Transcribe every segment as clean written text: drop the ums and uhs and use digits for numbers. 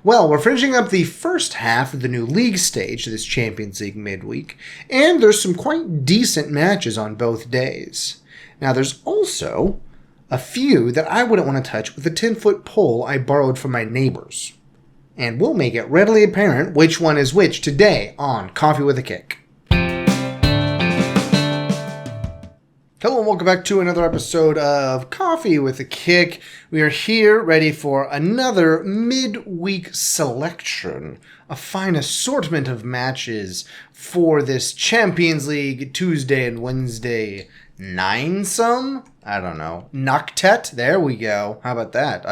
Well, we're finishing up the first half of the new league stage of this Champions League midweek, and there's some quite decent matches on both days. Now, there's also a few that I wouldn't want to touch with a 10-foot pole I borrowed from my neighbors. And we'll make it readily apparent which one is which today on Coffee with a Kick. Hello and welcome back to another episode of Coffee with a Kick. We are here ready for another midweek selection, a fine assortment of matches for this Champions League Tuesday and Wednesday nine-some? I don't know. Noctet? There we go. How about that?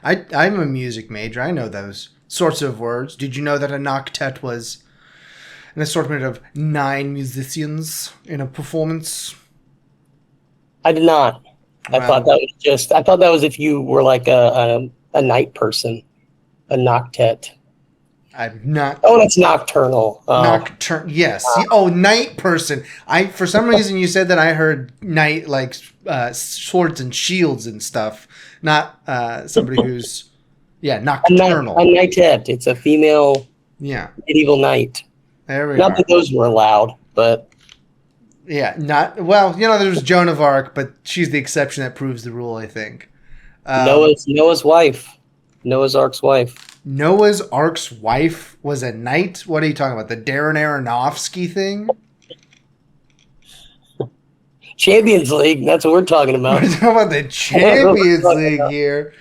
I'm a music major. I know those sorts of words. Did you know that a noctet was an assortment of 9 musicians in a performance? I did not. I thought that was if you were like a night person, a noctet. I'm not. Oh, that's nocturnal. Yes. Night person. For some reason you said that I heard night like swords and shields and stuff. Not somebody who's nocturnal. A knightette. It's a female. Yeah. Medieval knight. There we Not are. that those were allowed, but. Yeah, there's Joan of Arc, but she's the exception that proves the rule, I think. Noah's wife. Noah's Ark's wife. Noah's Ark's wife was a knight? What are you talking about? The Darren Aronofsky thing? Champions League, that's what we're talking about. We're talking about the Champions League here.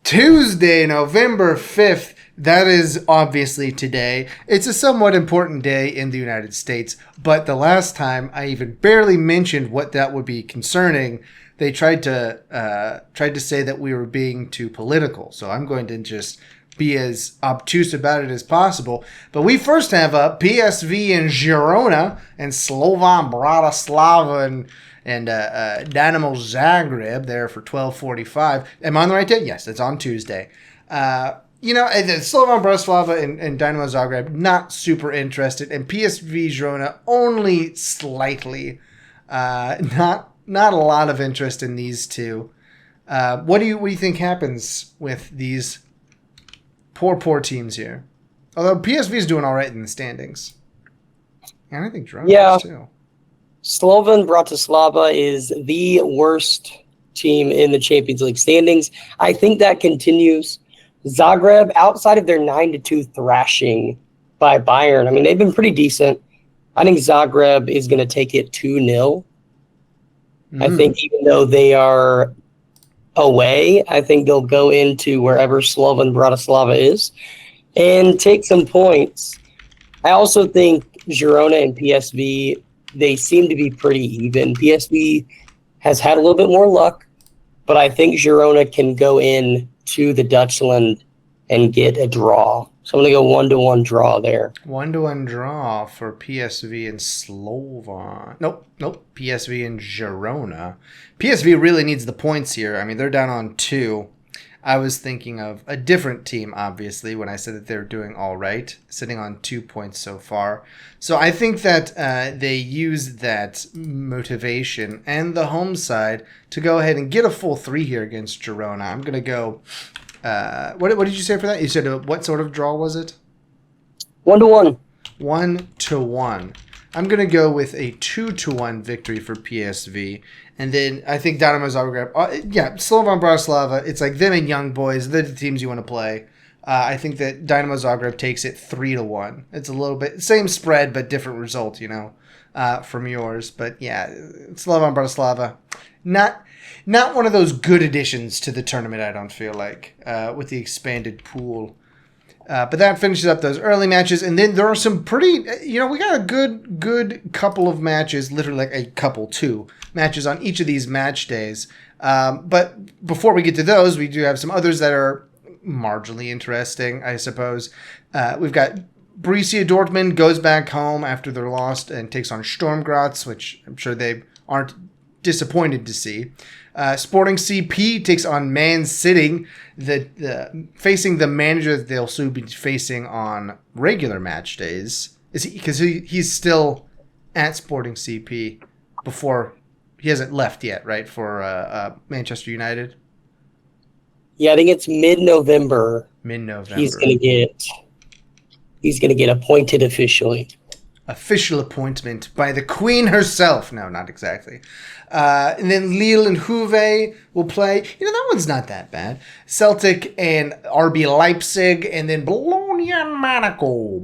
Tuesday, November 5th. That is obviously today. It's a somewhat important day in the United States, but the last time I even barely mentioned what that would be concerning, they tried to say that we were being too political. So I'm going to just be as obtuse about it as possible. But we first have PSV and Girona and Slovan Bratislava and Dynamo Zagreb there for 12:45. Am I on the right day? Yes, it's on Tuesday. Slovan Bratislava and Dynamo Zagreb, not super interested, and PSV Girona only slightly. Not a lot of interest in these two. What do you think happens with these poor teams here? Although PSV is doing all right in the standings, and I think Girona is too. Slovan Bratislava is the worst team in the Champions League standings. I think that continues. Zagreb, outside of their 9-2 thrashing by Bayern, I mean, they've been pretty decent. I think Zagreb is going to take it 2-0. I think even though they are away, I think they'll go into wherever Slovan Bratislava is and take some points. I also think Girona and PSV, they seem to be pretty even. PSV has had a little bit more luck, but I think Girona can go in to the Dutchland and get a draw. So I'm going to go 1-1 draw there. 1-1 draw for PSV and Slovan. Nope. PSV and Girona. PSV really needs the points here. I mean, they're down on 2. I was thinking of a different team, obviously, when I said that they're doing all right, sitting on 2 points so far. So I think that they use that motivation and the home side to go ahead and get a full 3 here against Girona. I'm going to go... what did you say for that? You said what sort of draw was it? 1-1. 1-1. I'm going to go with a 2-1 victory for PSV. And then I think Dynamo Zagreb, Slovan Bratislava, it's like them and Young Boys. They're the teams you want to play. I think that Dynamo Zagreb takes it 3-1. It's a little bit, same spread, but different result, from yours. But yeah, Slovan Bratislava, not one of those good additions to the tournament, I don't feel like, with the expanded pool. But that finishes up those early matches. And then there are some pretty, we got a good couple of matches, literally like a couple, 2 matches on each of these match days. But before we get to those, we do have some others that are marginally interesting, I suppose. We've got Borussia Dortmund goes back home after their loss and takes on Sturm Graz, which I'm sure they aren't disappointed to see. Sporting CP takes on Man City, facing the manager that they'll soon be facing on regular match days. Because he's still at Sporting CP before he hasn't left yet, right? For Manchester United. Yeah, I think it's mid-November Mid-November. He's gonna get appointed officially. Official appointment by the Queen herself. No, not exactly. And then Lille and Juve will play. That one's not that bad. Celtic and RB Leipzig, and then Bologna and Monaco.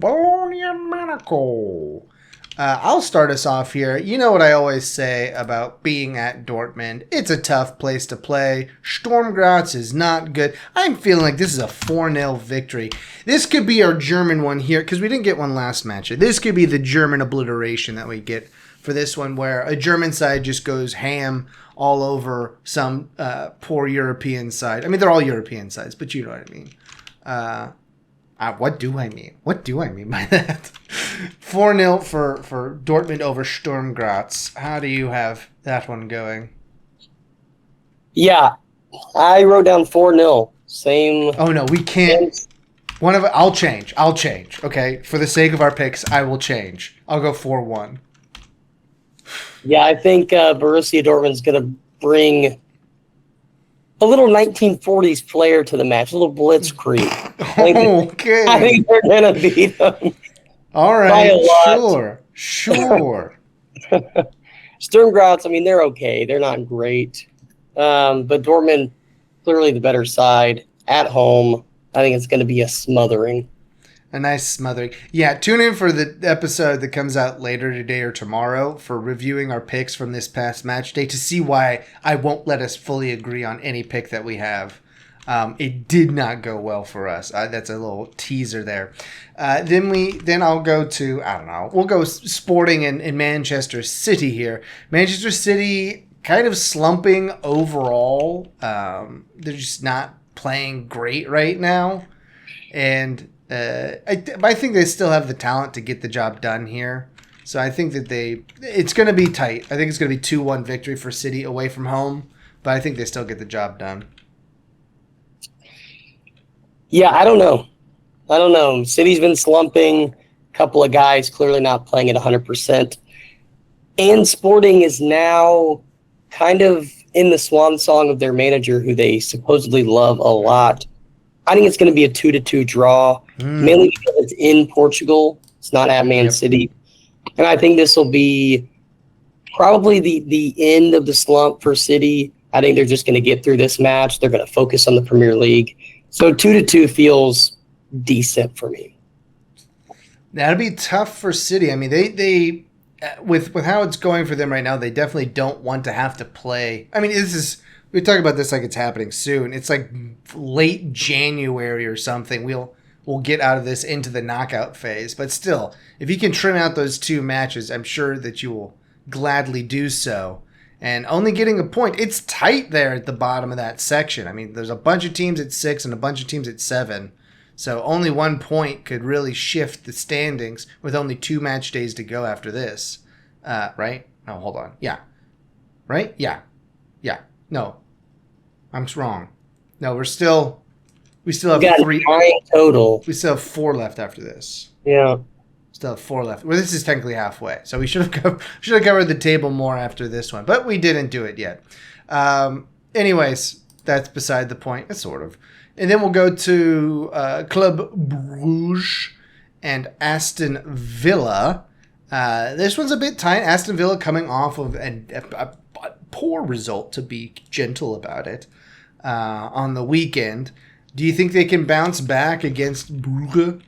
I'll start us off here. You know what I always say about being at Dortmund. It's a tough place to play. Sturm Graz is not good. I'm feeling like this is a 4-0 victory. This could be our German one here, because we didn't get one last match. This could be the German obliteration that we get for this one, where a German side just goes ham all over some poor European side. I mean, they're all European sides, but you know what I mean. What do I mean? What do I mean by that? 4-0 for Dortmund over Sturm Graz. How do you have that one going? Yeah, I wrote down 4-0. Same. Oh, no, we can't. I'll change. Okay, for the sake of our picks, I will change. I'll go 4-1. Yeah, I think Borussia Dortmund's going to bring a little 1940s flair to the match, a little blitzkrieg. Okay. I think they're going to beat them. All right, sure. Sturm Graz, I mean, they're okay. They're not great. But Dortmund, clearly the better side. At home, I think it's going to be a smothering. A nice smothering. Yeah, tune in for the episode that comes out later today or tomorrow for reviewing our picks from this past match day to see why I won't let us fully agree on any pick that we have. It did not go well for us. That's a little teaser there. Then I'll go to, I don't know, we'll go Sporting in Manchester City here. Manchester City kind of slumping overall. They're just not playing great right now. And I think they still have the talent to get the job done here. So I think that it's going to be tight. I think it's going to be 2-1 victory for City away from home. But I think they still get the job done. Yeah, I don't know. City's been slumping. A couple of guys clearly not playing at 100%. And Sporting is now kind of in the swan song of their manager, who they supposedly love a lot. I think it's going to be a 2-2 draw, mainly because it's in Portugal. It's not at Man City. And I think this will be probably the end of the slump for City. I think they're just going to get through this match. They're going to focus on the Premier League. So 2-2 feels decent for me. That'll be tough for City. I mean, they with how it's going for them right now, they definitely don't want to have to play. I mean, we talk about this like it's happening soon. It's like late January or something. We'll get out of this into the knockout phase. But still, if you can trim out those 2 matches, I'm sure that you will gladly do so. And only getting a point, it's tight there at the bottom of that section. I mean, there's a bunch of teams at 6 and a bunch of teams at 7. So only 1 point could really shift the standings with only 2 match days to go after this. Right? No, hold on. Yeah. Right? Yeah. No. I'm wrong. No, we still have 3 total. We still have 4 left after this. Yeah. Still have 4 left. Well, this is technically halfway, so we should have covered the table more after this one, but we didn't do it yet. Anyways, that's beside the point. Sort of. And then we'll go to Club Bruges and Aston Villa. This one's a bit tight. Aston Villa coming off of a poor result, to be gentle about it, on the weekend. Do you think they can bounce back against Brugge?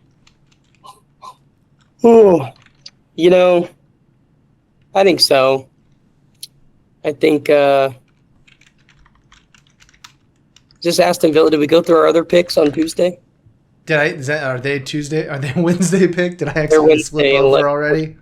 Oh, I think so. I think just Aston Villa. Did we go through our other picks on Tuesday? Are they Tuesday? Are they Wednesday pick? Did I actually slip over already?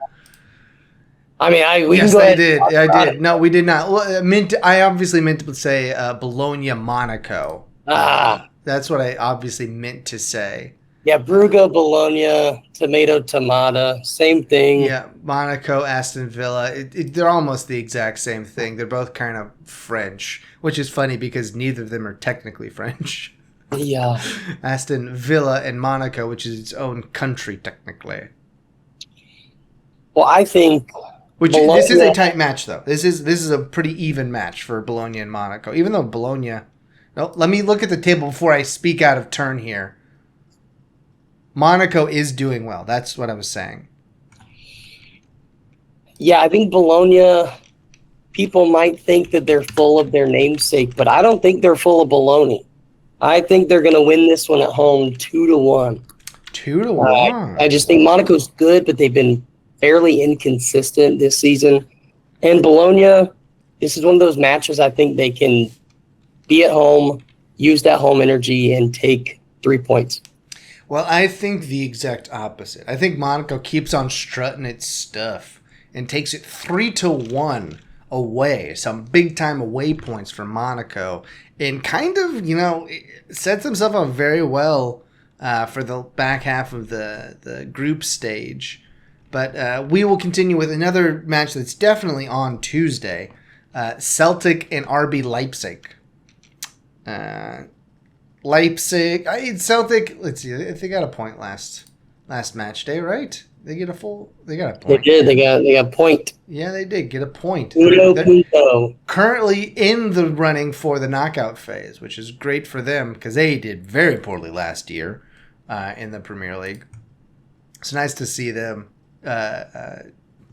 I mean, yes, I did. I did. No, we did not. Well, I obviously meant to say Bologna Monaco. That's what I obviously meant to say. Yeah, Brugge, Bologna, tomato, same thing. Yeah, Monaco, Aston Villa. They're almost the exact same thing. They're both kind of French, which is funny because neither of them are technically French. Yeah. Aston Villa and Monaco, which is its own country technically. Well, I think this is a tight match though. This is a pretty even match for Bologna and Monaco. Even though Bologna, let me look at the table before I speak out of turn here. Monaco is doing well. That's what I was saying. Yeah, I think Bologna, people might think that they're full of their namesake, but I don't think they're full of baloney. I think they're going to win this one at home 2-1. 2-1. I just think Monaco's good, but they've been fairly inconsistent this season. And Bologna, this is one of those matches I think they can be at home, use that home energy, and take 3 points. Well, I think the exact opposite. I think Monaco keeps on strutting its stuff and takes it 3-1 away. Some big-time away points for Monaco. And kind of, sets himself up very well for the back half of the group stage. But we will continue with another match that's definitely on Tuesday. Celtic and RB Leipzig. Celtic, let's see, they got a point last match day, right? They got a point. They did. They got a point. Yeah, they did get a point. They're currently in the running for the knockout phase, which is great for them because they did very poorly last year in the Premier League. It's nice to see them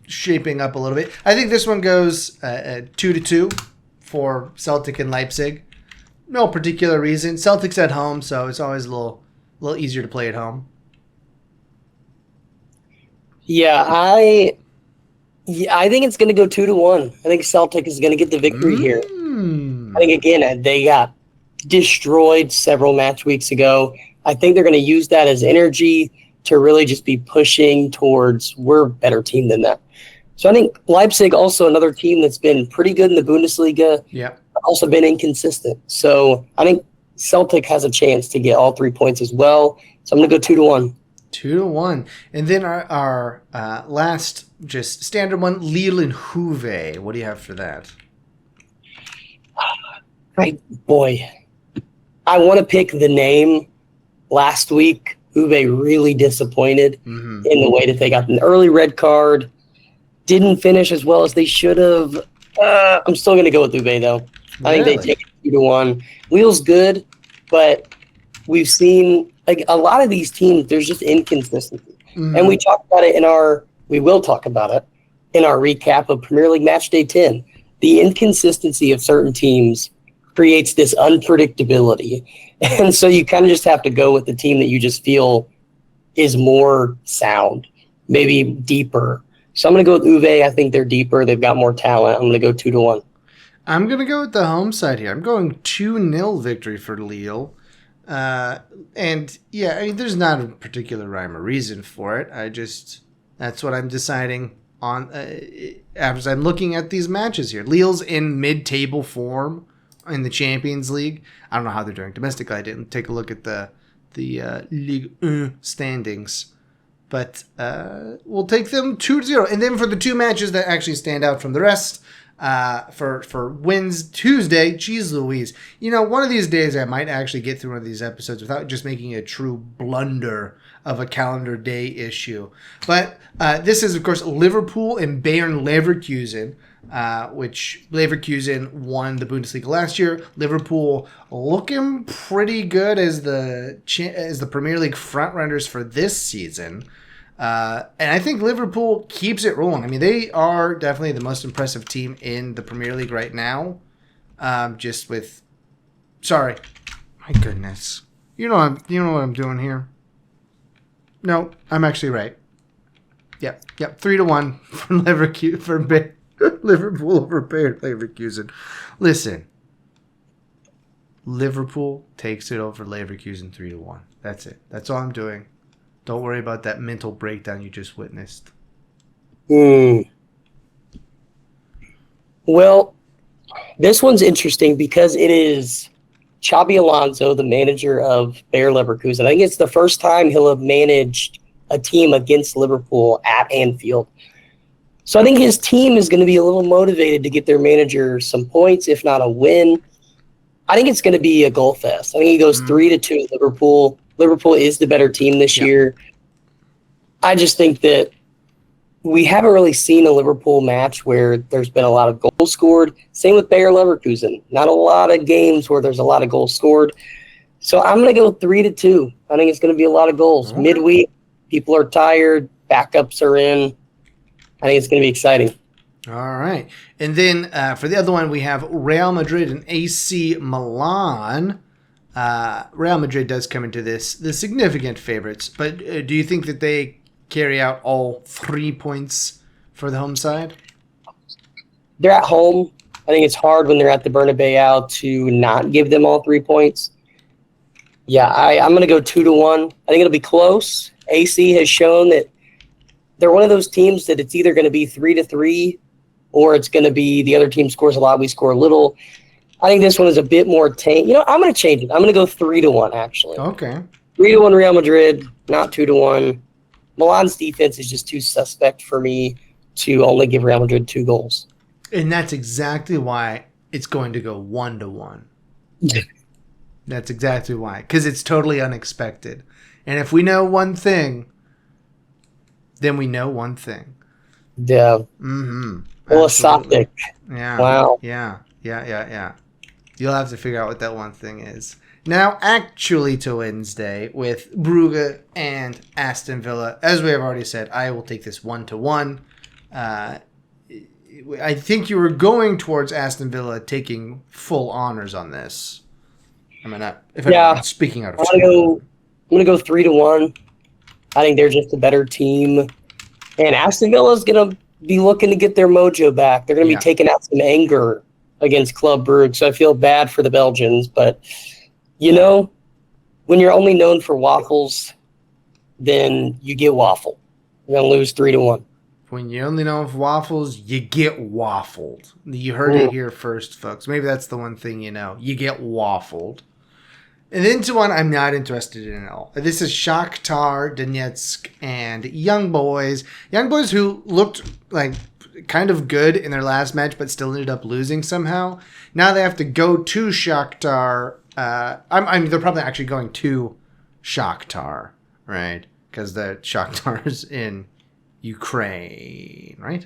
shaping up a little bit. I think this one goes 2-2 for Celtic and Leipzig. No particular reason. Celtic's at home, so it's always a little easier to play at home. Yeah, I think it's going to go 2-1. I think Celtic is going to get the victory here. I think, again, they got destroyed several match weeks ago. I think they're going to use that as energy to really just be pushing towards we're a better team than that. So I think Leipzig, also another team that's been pretty good in the Bundesliga, also been inconsistent. So I think Celtic has a chance to get all 3 points as well. So I'm going to go 2-1. 2-1. And then our last just standard one, Lille and Juve. What do you have for that? Boy, I want to pick the name. Last week, Juve really disappointed in the way that they got an early red card. Didn't finish as well as they should have. I'm still going to go with Juve, though. I think they take it 2-1. Lille's good, but we've seen a lot of these teams, there's just inconsistency. And we talked about it we will talk about it in our recap of Premier League Matchday 10. The inconsistency of certain teams creates this unpredictability. And so you kind of just have to go with the team that you just feel is more sound, maybe deeper. So I'm going to go with Juve. I think they're deeper. They've got more talent. I'm going to go 2-1. I'm going to go with the home side here. I'm going 2-0 victory for Lille. And yeah, I mean, there's not a particular rhyme or reason for it. That's what I'm deciding on as I'm looking at these matches here. Lille's in mid-table form in the Champions League. I don't know how they're doing domestically. I didn't take a look at the Ligue 1 standings. But we'll take them 2-0. And then for the two matches that actually stand out from the rest, for wins Tuesday, geez Louise. One of these days I might actually get through one of these episodes without just making a true blunder of a calendar day issue. But this is, of course, Liverpool and Bayern Leverkusen, which Leverkusen won the Bundesliga last year. Liverpool looking pretty good as the Premier League frontrunners for this season. And I think Liverpool keeps it rolling. I mean, they are definitely the most impressive team in the Premier League right now. Sorry, my goodness. You know what I'm doing here. No, I'm actually right. Yep. 3-1 for Liverpool over Bayer Leverkusen. Listen, Liverpool takes it over Leverkusen 3-1. That's it. That's all I'm doing. Don't worry about that mental breakdown you just witnessed. Well, this one's interesting because it is Xabi Alonso, the manager of Bayer Leverkusen. I think it's the first time he'll have managed a team against Liverpool at Anfield. So I think his team is going to be a little motivated to get their manager some points, if not a win. I think it's going to be a goal fest. I think he goes 3-2 Liverpool. Liverpool is the better team this year. I just think that we haven't really seen a Liverpool match where there's been a lot of goals scored. Same with Bayer Leverkusen. Not a lot of games where there's a lot of goals scored. So I'm going to go 3-2. I think it's going to be a lot of goals. Okay. Midweek, people are tired, backups are in. I think it's going to be exciting. All right. And then for the other one, we have Real Madrid and AC Milan. Real Madrid does come into this the significant favorites, but do you think that they carry out all 3 points for the home side? They're at home. I think it's hard when they're at the Bernabeu to not give them all 3 points. Yeah, I'm going to go 2-1. I think it'll be close. AC has shown that they're one of those teams that it's either going to be 3-3 or it's going to be the other team scores a lot, we score a little. I think this one is a bit more tame. You know, I'm going to change it. I'm going to go 3-1, actually. Okay. 3-1 Real Madrid, not 2-1. Milan's defense is just too suspect for me to only give Real Madrid 2 goals. And that's exactly why it's going to go 1-1. That's exactly why. Because it's totally unexpected. And if we know one thing, then we know one thing. Yeah. Mm-hmm. Philosophic. Yeah. Wow. Yeah. You'll have to figure out what that one thing is. Now, actually to Wednesday with Brugge and Aston Villa. As we have already said, I will take this 1-1. I think you were going towards Aston Villa taking full honors on this. I'm not speaking out of I'm gonna go 3-1. I think they're just a better team, and Aston Villa is gonna be looking to get their mojo back. They're gonna be taking out some anger against Club Brugge, so I feel bad for the Belgians. But you know, when you're only known for waffles, then you get waffled. You're gonna lose 3-1. When you only know of waffles, you get waffled. You heard it here first, folks. Maybe that's the one thing you know. You get waffled. And into one I'm not interested in at all. This is Shakhtar Donetsk and Young Boys. Young Boys who looked like kind of good in their last match, but still ended up losing somehow. Now they have to go to Shakhtar. They're probably actually going to Shakhtar, right? Because the Shakhtar's in Ukraine, right?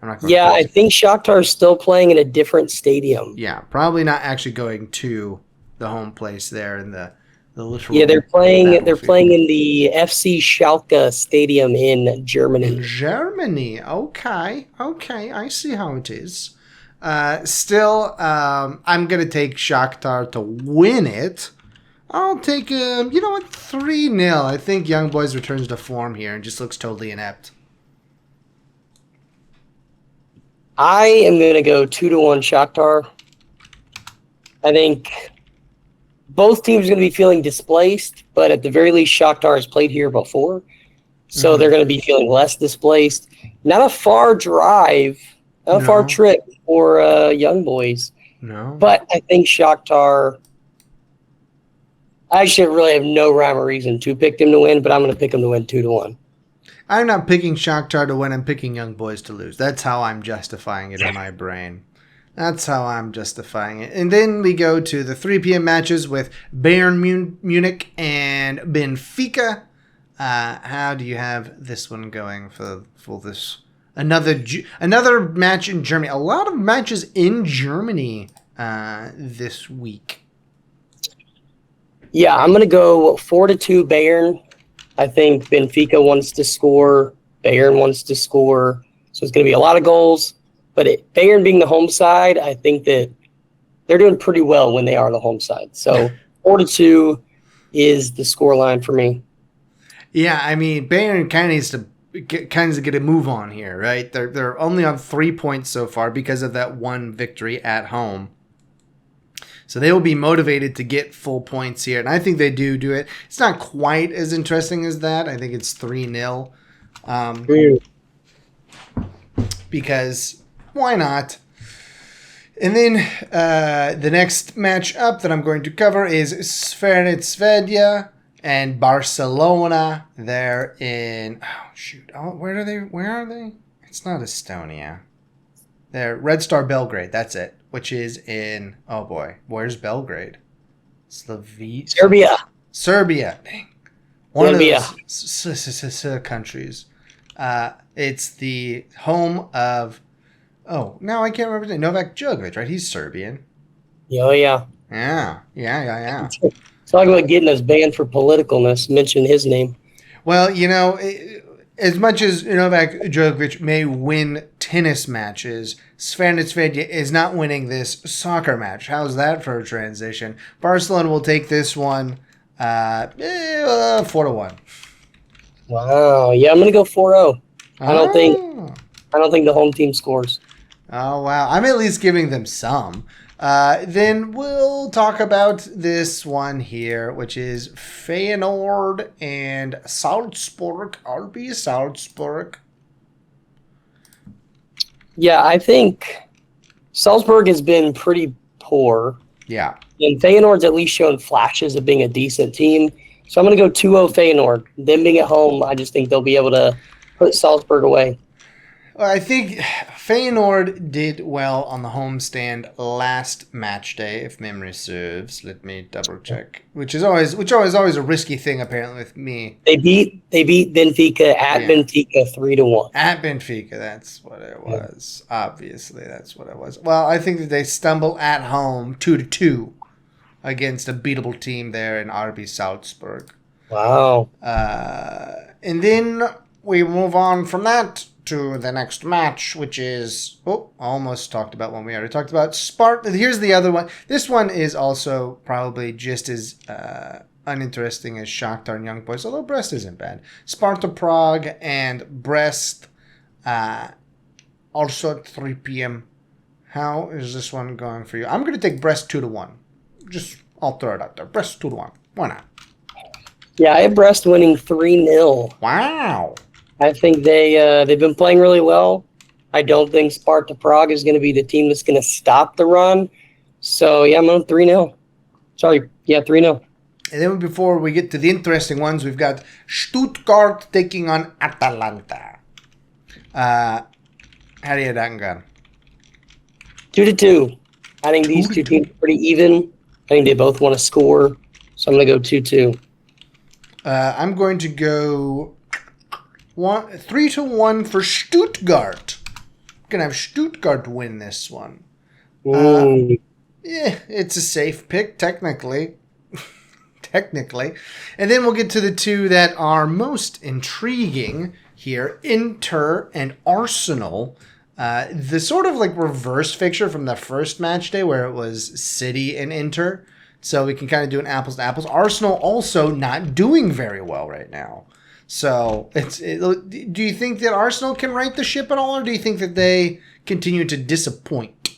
I think Shakhtar is still playing in a different stadium. Yeah, probably not actually going to the home place there in the literal. Yeah, they're playing in the FC Schalke stadium in Germany. In Germany, okay, I see how it is. Still, I'm gonna take Shakhtar to win it. I'll take 3-0. I think Young Boys returns to form here and just looks totally inept. I am gonna go 2-1 Shakhtar. I think both teams are going to be feeling displaced, but at the very least, Shakhtar has played here before, so they're going to be feeling less displaced. Not a far drive, not a far trip for Young Boys. No. But I think Shakhtar, I actually really have no rhyme or reason to pick them to win, but I'm going to pick them to win 2-1. I'm not picking Shakhtar to win. I'm picking Young Boys to lose. That's how I'm justifying it in my brain. That's how I'm justifying it. And then we go to the 3 p.m. matches with Bayern Munich and Benfica. How do you have this one going for this? Another match in Germany. A lot of matches in Germany this week. Yeah, I'm going to go 4-2 Bayern. I think Benfica wants to score. Bayern wants to score. So it's going to be a lot of goals. But Bayern being the home side, I think that they're doing pretty well when they are the home side. So 4-2 is the scoreline for me. Yeah, I mean, Bayern kind of needs to get a move on here, right? They're only on 3 points so far because of that one victory at home. So they will be motivated to get full points here, and I think they do it. It's not quite as interesting as that. I think it's 3-0. Because why not? And then the next match up that I'm going to cover is Sverige and Barcelona. They're in where are they? It's not Estonia. They're Red Star Belgrade. That's it. Which is in where's Belgrade? Serbia. Dang. One of those countries. It's the home of. Oh, now I can't remember his name. Novak Djokovic, right? He's Serbian. Oh, yeah. Yeah. Talk about getting us banned for politicalness. Mention his name. Well, as much as Novak Djokovic may win tennis matches, Sven Svedja is not winning this soccer match. How's that for a transition? Barcelona will take this one 4-1. Wow. Yeah, I'm gonna go 4-0. I don't think the home team scores. Oh, wow. I'm at least giving them some. Then we'll talk about this one here, which is Feyenoord and Salzburg. RB Salzburg. Yeah, I think Salzburg has been pretty poor. Yeah. And Feyenoord's at least shown flashes of being a decent team. So I'm going to go 2-0 Feyenoord. Them being at home, I just think they'll be able to put Salzburg away. Well, I think Feyenoord did well on the homestand last match day, if memory serves. Let me double check. Which is always a risky thing, apparently, with me. They beat Benfica at Benfica 3-1. At Benfica, that's what it was. Yeah. Obviously, that's what it was. Well, I think that they stumble at home 2-2 against a beatable team there in RB Salzburg. Wow. And then we move on from that to the next match, which is almost talked about one we already talked about. Sparta. Here's the other one. This one is also probably just as uninteresting as Shakhtar and Young Boys, although Brest isn't bad. Sparta Prague and Brest, also at 3 p.m. How is this one going for you? I'm going to take Brest 2-1. I'll throw it out there. Brest 2-1. Why not? Yeah, I have Brest winning 3-0. Wow. I think they've been playing really well. I don't think Sparta Prague is going to be the team that's going to stop the run. So, yeah, I'm on 3-0. Sorry, 3-0. And then before we get to the interesting ones, we've got Stuttgart taking on Atalanta. How do you that gun? 2-2. I think these two teams are pretty even. I think they both want to score. So I'm going to go 2-2. I'm going to go 3-1 for Stuttgart. I'm going to have Stuttgart win this one. Yeah, it's a safe pick, technically. And then we'll get to the two that are most intriguing here. Inter and Arsenal. The sort of like reverse fixture from the first match day where it was City and Inter. So we can kind of do an apples to apples. Arsenal also not doing very well right now. So do you think that Arsenal can right the ship at all, or do you think that they continue to disappoint?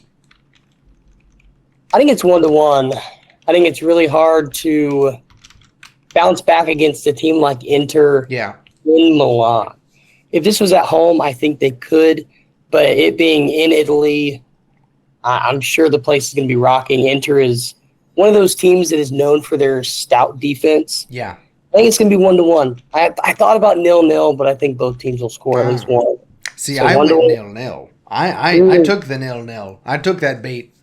I think it's 1-1. I think it's really hard to bounce back against a team like Inter in Milan. If this was at home, I think they could. But it being in Italy, I'm sure the place is going to be rocking. Inter is one of those teams that is known for their stout defense. Yeah. I think it's going to be 1-1. I thought about 0-0, but I think both teams will score at least one. See, so I went 0-0. I took the 0-0. I took that bait.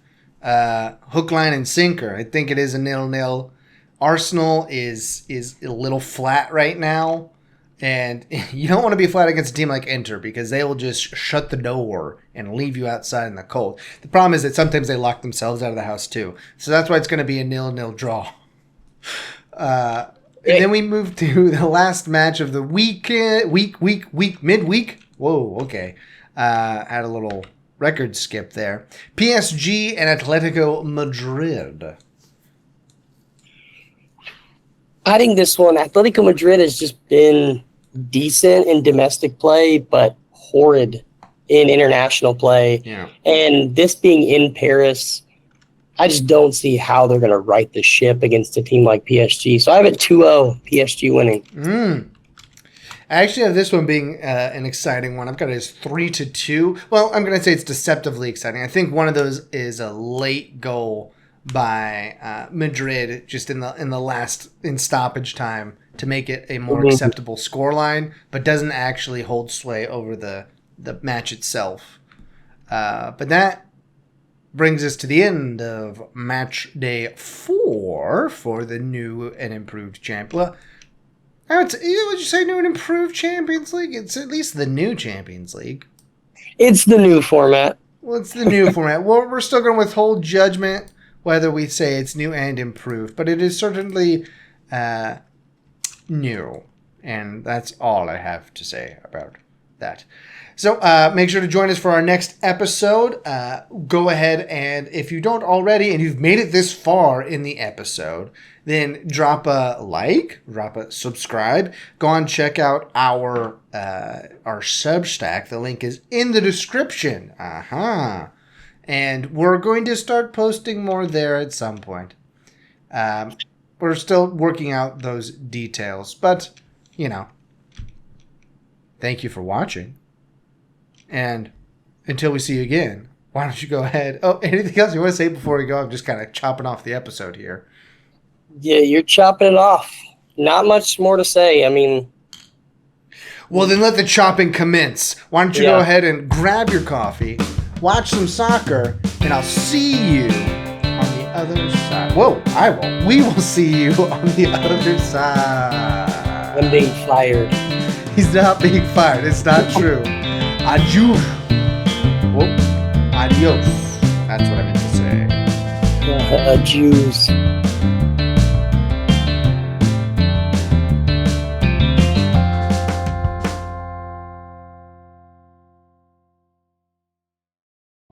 Hook, line, and sinker. I think it is a 0-0. Arsenal is a little flat right now. And you don't want to be flat against a team like Inter because they will just shut the door and leave you outside in the cold. The problem is that sometimes they lock themselves out of the house too. So that's why it's going to be a 0-0 draw. And then we move to the last match of the weekend, midweek. Whoa, okay. Had a little record skip there. PSG and Atletico Madrid. I think this one, Atletico Madrid has just been decent in domestic play, but horrid in international play. Yeah. And this being in Paris, I just don't see how they're going to right the ship against a team like PSG. So I have it 2-0, PSG winning. I actually have this one being an exciting one. I've got it as 3-2. Well, I'm going to say it's deceptively exciting. I think one of those is a late goal by Madrid just in stoppage time to make it a more acceptable scoreline, but doesn't actually hold sway over the match itself. But that brings us to the end of match day 4 for the new and improved champion. Would you say new and improved Champions League? It's at least the new Champions League. It's the new format. Well, it's the new format. Well, we're still going to withhold judgment whether we say it's new and improved, but it is certainly new. And that's all I have to say about that. So make sure to join us for our next episode. Go ahead and if you don't already and you've made it this far in the episode, then drop a like, drop a subscribe. Go on, check out our Substack. The link is in the description. And we're going to start posting more there at some point. We're still working out those details, but, you know, thank you for watching. And until we see you again, why don't you go ahead? Oh, anything else you want to say before we go? I'm just kind of chopping off the episode here. Yeah, you're chopping it off. Not much more to say. I mean... Well, then let the chopping commence. Why don't you go ahead and grab your coffee, watch some soccer, and I'll see you on the other side. Whoa, I will. We will see you on the other side. I'm being fired. He's not being fired. It's not true. Adios. Whoa. Adios. That's what I meant to say. Jews.